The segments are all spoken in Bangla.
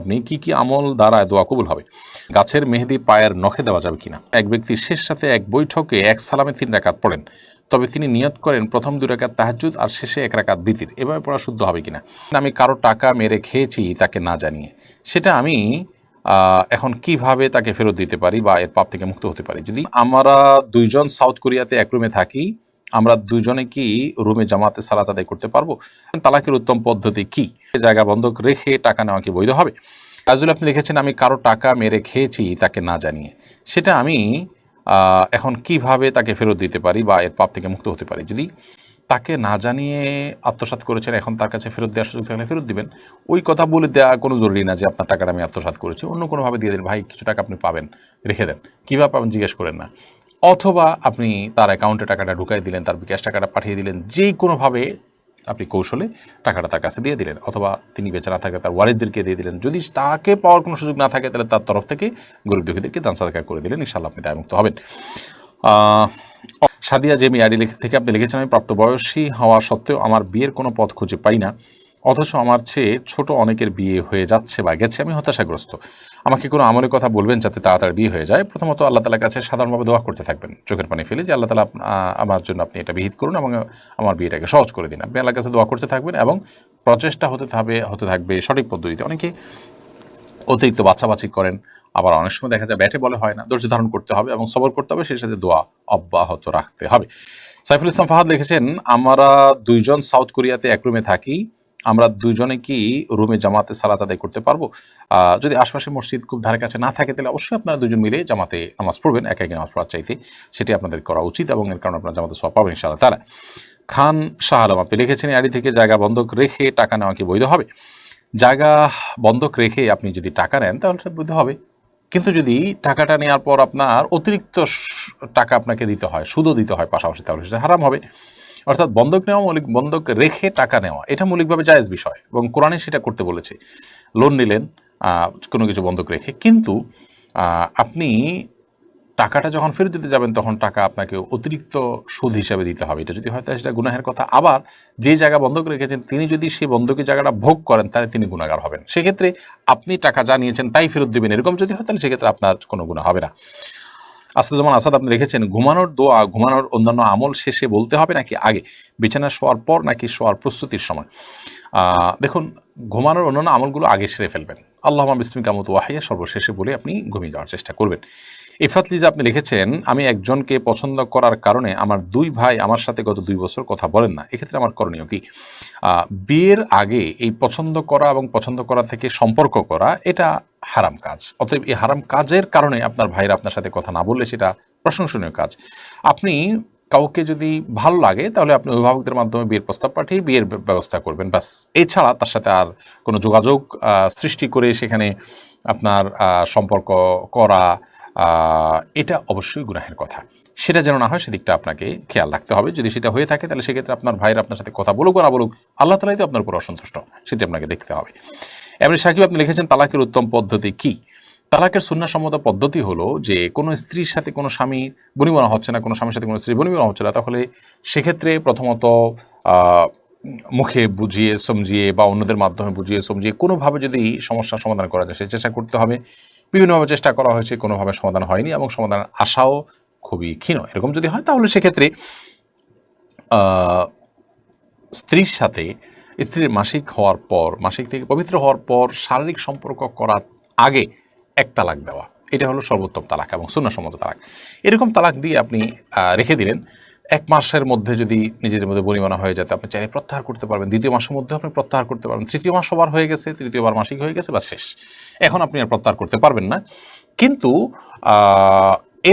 আপনি কি আমল দ্বারা দোয়া কবুল হবে? গাছের মেহেদি পায়ের নখে দেওয়া যাবে কিনা? এক ব্যক্তি শেষ সাথে এক বৈঠকে এক সালামে 3 রাকাত পড়েন, তবে তিনি নিয়ত করেন প্রথম 2 রাকাত তাহাজ্জুদ আর শেষে 1 রাকাত বিতির, এভাবে পড়া শুদ্ধ হবে কিনা? আমি কারো টাকা মেরে খেয়েছি তাকে না জানিয়ে, সেটা আমি এখন কিভাবে তাকে ফেরত দিতে পারি বা এর পাপ থেকে মুক্ত হতে পারি? যদি আমরা দুইজন সাউথ কোরিয়াতে এক রুমে থাকি, আমরা দুজনে কি রুমে জামাতে সালাত আদায় করতে পারবো? তালাকের উত্তম পদ্ধতি কি? জায়গা বন্ধক রেখে টাকা নেওয়া কি বৈধ হবে? কাজল আপনি লিখেছেন আমি কারো টাকা মেরে খেয়েছি তাকে না জানিয়ে, সেটা আমি এখন কিভাবে তাকে ফেরত দিতে পারি বা এর পাপ থেকে মুক্ত হতে পারি? যদি তাকে না জানিয়ে আত্মসাৎ করেছেন, এখন তার কাছে ফেরত দেওয়ার সুযোগ থাকলে ফেরত দিবেন। ওই কথা বলে দেওয়া কোনো জরুরি না যে আপনার টাকাটা আমি আত্মসাৎ করেছি, অন্য কোনোভাবে দিয়ে দেন, ভাই কিছু টাকা আপনি পাবেন, রেখে দেন, কীভাবে পাবেন জিজ্ঞেস করেন না। অথবা আপনি তার অ্যাকাউন্টে টাকাটা ঢুকাই দিলেন, তার বিকাশ টাকাটা পাঠিয়ে দিলেন, যেই কোনোভাবে আপনি কৌশলে টাকাটা তার কাছে দিয়ে দিলেন, অথবা তিনি বেঁচে না থাকে তার ওয়ারিসদেরকে দিয়ে দিলেন। যদি তাকে পাওয়ার কোনো সুযোগ না থাকে তাহলে তার তরফ থেকে গরিব দুঃখীদেরকে দান সাদকা করে দিলেন, ইনশাআল্লাহ আপনি দায়মুক্ত হবেন। সাদিয়া জেমি আইডি থেকে আপনি লিখেছেন আমি প্রাপ্তবয়সী হওয়া সত্ত্বেও আমার বিয়ের কোনো পথ খুঁজে পাই না, অথচ আমার চেয়ে ছোট অনেকের বিয়ে হয়ে যাচ্ছে বা গেছে, আমি হতাশাগ্রস্ত। আমাকে কোনো আমলের কথা বলবেন যাতে তাড়াতাড়ি বিয়ে হয়ে যায়? প্রথমত আল্লাহ তালার কাছে সাধারণভাবে দোয়া করতে থাকবেন, চোখের পানি ফেলে, যে আল্লাহ তালা আমার জন্য আপনি এটা বিহিত করুন এবং আমার বিয়েটাকে সহজ করে দিন। আপনি আল্লাহর কাছে দোয়া করতে থাকবেন এবং প্রচেষ্টা হতে থাকবে সঠিক পদ্ধতিতে। অনেকে অতিরিক্ত বাছাবাছি করেন, আবার অনেক সময় দেখা যায় ব্যাটে বলে হয় না, ধৈর্য ধারণ করতে হবে এবং সবর করতে হবে, সেই সাথে দোয়া অব্যাহত রাখতে হবে। সাইফুল ইসলাম ফাহাদ লিখেছেন আমরা দুইজন সাউথ কোরিয়াতে এক রুমে থাকি, আমরা দুইজনে কি রুমে জামাতে সালাত আদায় করতে পারবো? যদি আশপাশে মসজিদ খুব ধারে কাছে না থাকে তাহলে অবশ্যই আপনারা দুজন মিলে জামাতে নামাজ পড়বেন, একা একা নামাজ পড়ার চাইতে, সেটি আপনাদের করা উচিত এবং এর কারণে আপনারা জামাতে সওয়াব পাবেন ইনশাআল্লাহ তাআলা। খান শাহ আলম আপনি লিখেছেন আড়ি থেকে জায়গা বন্ধক রেখে টাকা নেওয়া কি বৈধ হবে? জায়গা বন্ধক রেখে আপনি যদি টাকা নেন তাহলে সেটা বৈধ হবে, কিন্তু যদি টাকাটা নেওয়ার পর আপনার অতিরিক্ত টাকা আপনাকে দিতে হয়, সুদও দিতে হয় পাশাপাশি, তাহলে সেটা হারাম হবে। অর্থাৎ বন্ধক নেওয়া বন্ধক রেখে টাকা নেওয়া এটা মৌলিকভাবে জায়েজ বিষয় এবং কোরআনে সেটা করতে বলেছে। লোন নিলেন কোনো কিছু বন্ধক রেখে, কিন্তু আপনি টাকাটা যখন ফেরত দিতে যাবেন তখন টাকা আপনাকে অতিরিক্ত সুদ হিসাবে দিতে হবে, এটা যদি হয় তাহলে সেটা গুনাহের কথা। আবার যে জায়গা বন্ধক রেখেছেন তিনি যদি সেই বন্ধকি জায়গাটা ভোগ করেন তাহলে তিনি গুনাহগার হবেন। সেক্ষেত্রে আপনি টাকা যা নিয়েছেন তাই ফেরত দেবেন, এরকম যদি হয় তাহলে সেক্ষেত্রে আপনার কোনো গুনাহ হবে না। আসাদুজ্জামান আসাদ আপনি রেখেছেন ঘুমানোর দোয়া ঘুমানোর অন্যান্য আমল শেষে বলতে হবে নাকি আগে, বিছানা শোয়ার পর নাকি শোয়ার প্রস্তুতির সময়? দেখুন, ঘুমানোর অন্যান্য আমলগুলো আগে সেরে ফেলবেন, আল্লাহুম্মা বিসমিকা মুতু ওয়াহিয়া সর্বশেষে বলে আপনি ঘুমিয়ে যাওয়ার চেষ্টা করবেন। ইফাত লিজা আপনি লিখেছেন আমি একজনকে পছন্দ করার কারণে আমার 2 ভাই আমার সাথে গত 2 বছর কথা বলেন না, এক্ষেত্রে আমার করণীয় কি? বিয়ের আগে এই পছন্দ করা এবং পছন্দ করা থেকে সম্পর্ক করা এটা হারাম কাজ। অতএব এই হারাম কাজের কারণে আপনার ভাইরা আপনার সাথে কথা না বললে সেটা প্রশংসনীয় কাজ। আপনি কাউকে যদি ভালো লাগে তাহলে আপনি অভিভাবকদের মাধ্যমে বিয়ের প্রস্তাব পাঠিয়ে বিয়ের ব্যবস্থা করবেন, ব্যাস। এছাড়া তার সাথে আর কোনো যোগাযোগ সৃষ্টি করে সেখানে আপনার সম্পর্ক করা এটা অবশ্যই গুনাহের কথা। সেটা যেন না হয় সেদিকটা আপনাকে খেয়াল রাখতে হবে। যদি সেটা হয়ে থাকে তাহলে সেক্ষেত্রে আপনার ভাইরা আপনার সাথে কথা বলুক বা না বলুক, আল্লাহ তাআলাই তো আপনার উপর অসন্তুষ্ট, সেটা আপনাকে দেখতে হবে। এমনি সাকিব আপনি লিখেছেন তালাকের উত্তম পদ্ধতি কি? তালাকের সুন্নাহসম্মত পদ্ধতি হলো যে কোনো স্ত্রীর সাথে কোনো স্বামী বনিবনা হচ্ছে না, কোনো স্বামীর সাথে কোনো স্ত্রী বনিবনা হচ্ছে না, তাহলে সেক্ষেত্রে প্রথমত মুখে বুঝিয়ে সমঝিয়ে বা অন্যদের মাধ্যমে বুঝিয়ে সমঝিয়ে কোনোভাবে যদি সমস্যার সমাধান করা যায় সে চেষ্টা করতে হবে। বিভিন্নভাবে চেষ্টা করা হয়েছে, কোনোভাবে সমাধান হয়নি এবং সমাধানের আশাও খুবই ক্ষীণ। এরকম যদি হয় তাহলে সেক্ষেত্রে স্ত্রীর সাথে স্ত্রীর মাসিক থেকে পবিত্র হওয়ার পর শারীরিক সম্পর্ক করার আগে 1 তালাক দেওয়া, এটা হলো সর্বোত্তম তালাক এবং সুন্নাহসম্মত তালাক। এরকম তালাক দিয়ে আপনি রেখে দিলেন, 1 মাসের মধ্যে যদি নিজেদের মধ্যে বনিবনা হয়ে যায় আপনি চাইলে প্রত্যাহার করতে পারবেন, 2য় মাসের মধ্যে আপনি প্রত্যাহার করতে পারবেন, 3য় মাস সবার হয়ে গেছে, 3য়বার মাসিক হয়ে গেছে, বা শেষ, এখন আপনি আর প্রত্যাহার করতে পারবেন না। কিন্তু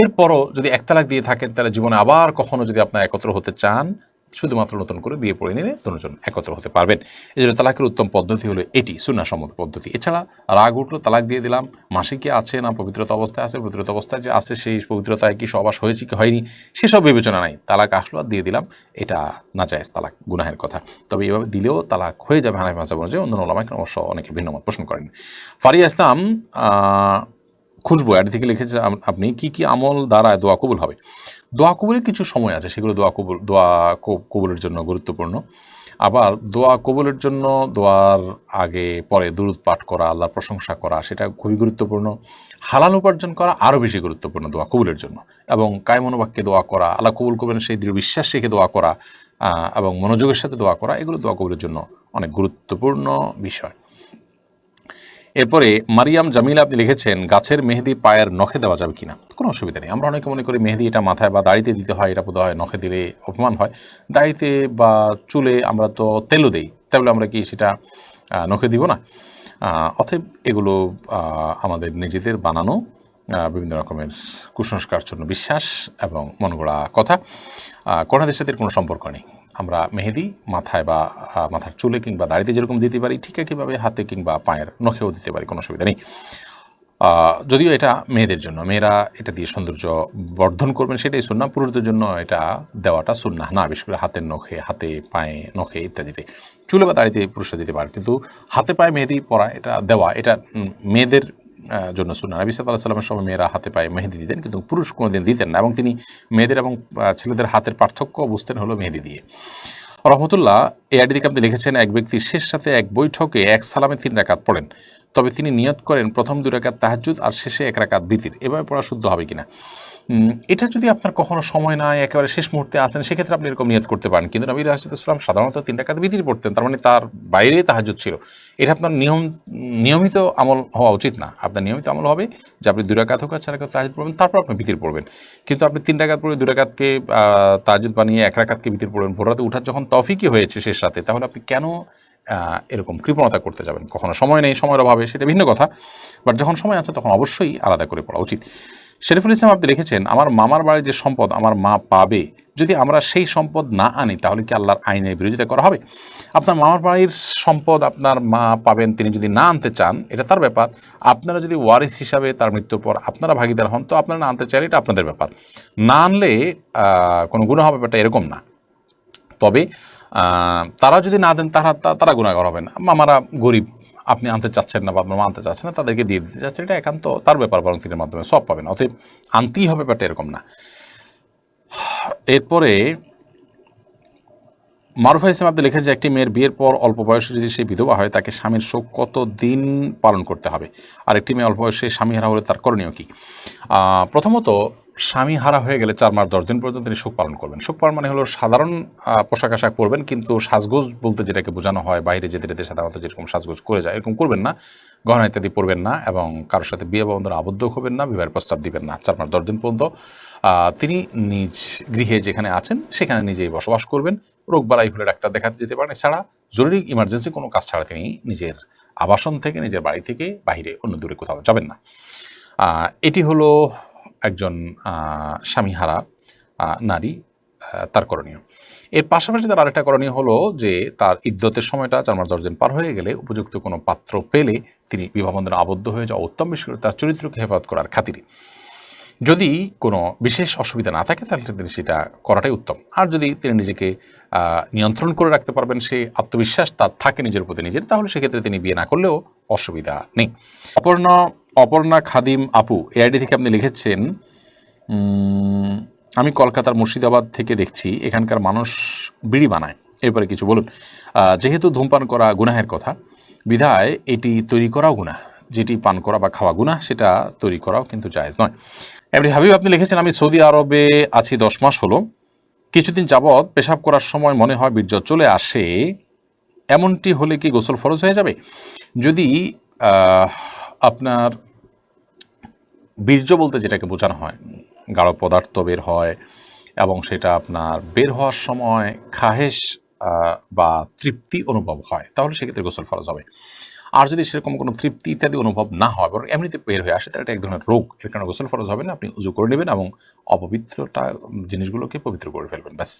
এরপরও যদি 1 তালাক দিয়ে থাকেন তাহলে জীবনে আবার কখনো যদি আপনারা একত্র হতে চান শুধুমাত্র নতুন করে বিয়ে পড়ে নিলে দুজন একত্র হতে পারবেন। এই জন্য তালাকের উত্তম পদ্ধতি হলো এটি, সুন্নাহসম্মত পদ্ধতি। এছাড়া রাগ উঠলো তালাক দিয়ে দিলাম, মাসিকে আছে না পবিত্রতা অবস্থায় আছে, পবিত্রতা অবস্থায় যে আছে সেই পবিত্রতায় কি সহবাস হয়েছে কি হয়নি সেসব বিবেচনা নাই, তালাক আসলো আর দিয়ে দিলাম, এটা নাজায়েজ তালাক, গুনাহের কথা। তবে এভাবে দিলেও তালাক হয়ে যাবে হানাফি মাযহাব অনুযায়ী, অন্যান্য উলামায়ে কেরাম অবশ্য অনেকে ভিন্ন মত পোষণ করেন। ফারিয়া ইসলাম খুশবু এর থেকে লিখেছে আপনি কি আমল দ্বারা দোয়া কবুল হবে? দোয়া কবুলের কিছু সময় আছে, সেগুলো দোয়া কবুলের জন্য গুরুত্বপূর্ণ। আবার দোয়া কবুলের জন্য দোয়ার আগে পরে দুরূদ পাঠ করা, আল্লাহর প্রশংসা করা, সেটা খুবই গুরুত্বপূর্ণ। হালাল উপার্জন করা আরও বেশি গুরুত্বপূর্ণ দোয়া কবুলের জন্য। এবং কায় মনোবাক্যে দোয়া করা, আল্লাহ কবুল করবেন সেই দৃঢ় বিশ্বাস রেখে দোয়া করা এবং মনোযোগের সাথে দোয়া করা, এগুলো দোয়া কবুলের জন্য অনেক গুরুত্বপূর্ণ বিষয়। এরপরে মারিয়াম জামিলা আপনি লিখেছেন, গাছের মেহেদি পায়ের নখে দেওয়া যাবে কিনা? কোনো অসুবিধা নেই। আমরা অনেকে মনে করি মেহেদি এটা মাথায় বা দাড়িতে দিতে হয়, এটা বোধ হয় নখে দিলে অপমান হয়। দাড়িতে বা চুলে আমরা তো তেলও দিই, তাহলে আমরা কি সেটা নখে দিব না? অতএব এগুলো আমাদের নিজেদের বানানো বিভিন্ন রকমের কুসংস্কারচ্ছন্ন বিশ্বাস এবং মনগড়া কথা। কোরআনের সাথে কোনো সম্পর্ক নেই। আমরা মেহেদি মাথায় বা মাথার চুলে কিংবা দাড়িতে যেরকম দিতে পারি, ঠিক একইভাবে হাতে কিংবা পায়ের নখেও দিতে পারি, কোনো অসুবিধা নেই। যদিও এটা মেয়েদের জন্য, মেয়েরা এটা দিয়ে সৌন্দর্য বর্ধন করবেন সেটাই সুন্নাহ। পুরুষদের জন্য এটা দেওয়াটা সুন্নাহ না, বিশেষ করে হাতের নখে, হাতে পায়ে নখে ইত্যাদিতে। চুলে বা দাড়িতে পুরুষরা দিতে পারে, কিন্তু হাতে পায়ে মেহেদি পরা এটা দেওয়া, এটা মেয়েদের জন্য সুন্নাহ। নবী সাল্লাল্লাহু আলাইহি ওয়াসাল্লামের সময় মেয়েরা হাতে পায়ে মেহেদি দিতেন, কিন্তু পুরুষ কোনোদিন দিতেন না। এবং তিনি মেয়েদের এবং ছেলেদের হাতের পার্থক্য বুঝতেন হলো মেহেদি দিয়ে। রহমতুল্লাহ এই আইডি থেকে আপনি লিখেছেন, এক ব্যক্তি শেষ সাথে এক বৈঠকে এক সালামে 3 রাকাত পড়েন, তবে তিনি নিয়ত করেন প্রথম 2 রাকাত তাহাজ্জুদ আর শেষে 1 রাকাত বিতির, এভাবে পড়া শুদ্ধ হবে কিনা? এটা যদি আপনার কখনো সময় নাই, একেবারে শেষ মুহূর্তে আসেন, সেক্ষেত্রে আপনি এরকম নিয়ত করতে পারেন। কিন্তু নবী রাসূলুল্লাহ সাল্লাল্লাহু আলাইহি ওয়াসাল্লাম সাধারণত 3 রাকাত বিতির পড়তেন, তার মানে তার বাইরে তাহাজ্জুদ ছিল। এটা আপনার নিয়মিত আমল হওয়া উচিত না। আপনার নিয়মিত আমল হবে যে আপনি 2 রাকাত হোক আর 4 রাকাত তাহাজ্জুদ পড়বেন, তারপর আপনি বিতির পড়বেন। কিন্তু আপনি 3 রাকাত পড়ে 2 রাকাতকে তাহাজ্জুদ বানিয়ে 1 রাকাতকে বিতির পড়বেন, ভোর রাতে উঠার যখন তৌফিকই হয়েছে শেষ রাতে, তাহলে আপনি কেন এরকম কৃপণতা করতে যাবেন? কখনো সময় নেই, সময়ের অভাবে, সেটা ভিন্ন কথা। বাট যখন সময় আছে তখন অবশ্যই আলাদা করে পড়া উচিত। শরীফুল ইসলাম আপনি লিখেছেন, আমার মামার বাড়ির যে সম্পদ আমার মা পাবে, যদি আমরা সেই সম্পদ না আনি তাহলে কি আল্লাহর আইনের বিরোধিতা করা হবে? আপনার মামার বাড়ির সম্পদ আপনার মা পাবেন, তিনি যদি না আনতে চান এটা তার ব্যাপার। আপনারা যদি ওয়ারিস হিসাবে তার মৃত্যুর পর আপনারা ভাগিদার হন, তো আপনারা না আনতে চাইলে এটা আপনাদের ব্যাপার। না আনলে কোনো গুনাহ হবে, ব্যাপারটা এরকম না। তবে তারা যদি না দেন তারা গুনাহগার হবেন। মামারা গরিব, আপনি আনতে চাচ্ছেন না বা আপনার মা আনতে চাচ্ছেন না, তাদেরকে দিয়ে দিতে চাচ্ছেন, এটা একান্ত তার ব্যাপার, বরং তিনের মাধ্যমে সব পাবেন। অতএব আনতেই হবে, ব্যাপারটা এরকম না। এরপরে মারুফা ইসলাম আপনি লিখেন যে, একটি মেয়ের বিয়ের পর অল্প বয়সে যদি সে বিধবা হয়, তাকে স্বামীর শোক কত দিন পালন করতে হবে? আর একটি মেয়ে অল্প বয়সে স্বামী হারা হলে তার করণীয় কি? প্রথমত, স্বামী হারা হয়ে গেলে 4 মাস 10 দিন পর্যন্ত তিনি শোক পালন করবেন। শোক পালন মানে হলো সাধারণ পোশাক আশাক পরবেন, কিন্তু সাজগোজ বলতে যেটাকে বোঝানো হয়, বাইরে যেতে যেতে সাধারণত যেরকম সাজগোজ করে যায় এরকম করবেন না, গহনা ইত্যাদি পরবেন না, এবং কারোর সাথে বিয়ে বন্ধনে আবদ্ধ হবেন না, বিবাহের প্রস্তাব দিবেন না। 4 মাস 10 দিন পর্যন্ত তিনি নিজ গৃহে যেখানে আছেন সেখানে নিজেই বসবাস করবেন। রোগ বালাই হলে ডাক্তার দেখাতে যেতে পারেন, এছাড়া জরুরি ইমার্জেন্সি কোনো কাজ ছাড়া তিনি নিজের আবাসন থেকে, নিজের বাড়ি থেকে বাইরে অন্য দূরে কোথাও যাবেন না। এটি হলো একজন স্বামীহারা নারী তার করণীয়। এর পাশাপাশি তার আরেকটা করণীয় হলো যে, তার ইদ্যতের সময়টা 4 মাস 10 দিন পার হয়ে গেলে উপযুক্ত কোনো পাত্র পেলে তিনি বিবাহ বন্ধনে আবদ্ধ হয়ে যাওয়া উত্তম, বিশেষ করে তার চরিত্রকে হেফাজত করার খাতিরে। যদি কোনো বিশেষ অসুবিধা না থাকে তাহলে তিনি সেটা করাটাই উত্তম। আর যদি তিনি নিজেকে নিয়ন্ত্রণ করে রাখতে পারবেন, সেই আত্মবিশ্বাস তার থাকে নিজের প্রতি নিজের, তাহলে সেক্ষেত্রে তিনি বিয়ে না করলেও অসুবিধা নেই। অপর্ণা খাদিম আপু এই আইডি থেকে আপনি লিখেছেন, আমি কলকাতার মুর্শিদাবাদ থেকে দেখছি এখানকার মানুষ বিড়ি বানায়, এরপরে কিছু বলুন। যেহেতু ধূমপান করা গুনাহের কথা, বিধায় এটি তৈরি করাও গুনাহ। যেটি পান করা বা খাওয়া গুনাহ, সেটা তৈরি করাও কিন্তু জায়েজ নয়। এমনি হাবিব আপনি লিখেছেন, আমি সৌদি আরবে আছি 10 মাস হলো, কিছুদিন যাবৎ পেশাব করার সময় মনে হয় বীর্য চলে আসে, এমনটি হলে কি গোসল ফরজ হয়ে যাবে? যদি আপনার বীর্য বলতে যেটাকে বোঝানো হয়, গাঢ় পদার্থ বের হয় এবং সেটা আপনার বের হওয়ার সময় খাহেশ বা তৃপ্তি অনুভব হয়, তাহলে সেক্ষেত্রে গোসল ফরজ হবে। আর যদি সেরকম কোনো তৃপ্তি ইত্যাদি অনুভব না হয়, বরং এমনিতে বের হয়ে আসে, তাহলে এটা এক ধরনের রোগ, এর কারণে গোসল ফরজ হবে না। আপনি উজু করে নেবেন এবং অপবিত্রটা জিনিসগুলোকে পবিত্র করে ফেলবেন, ব্যাস।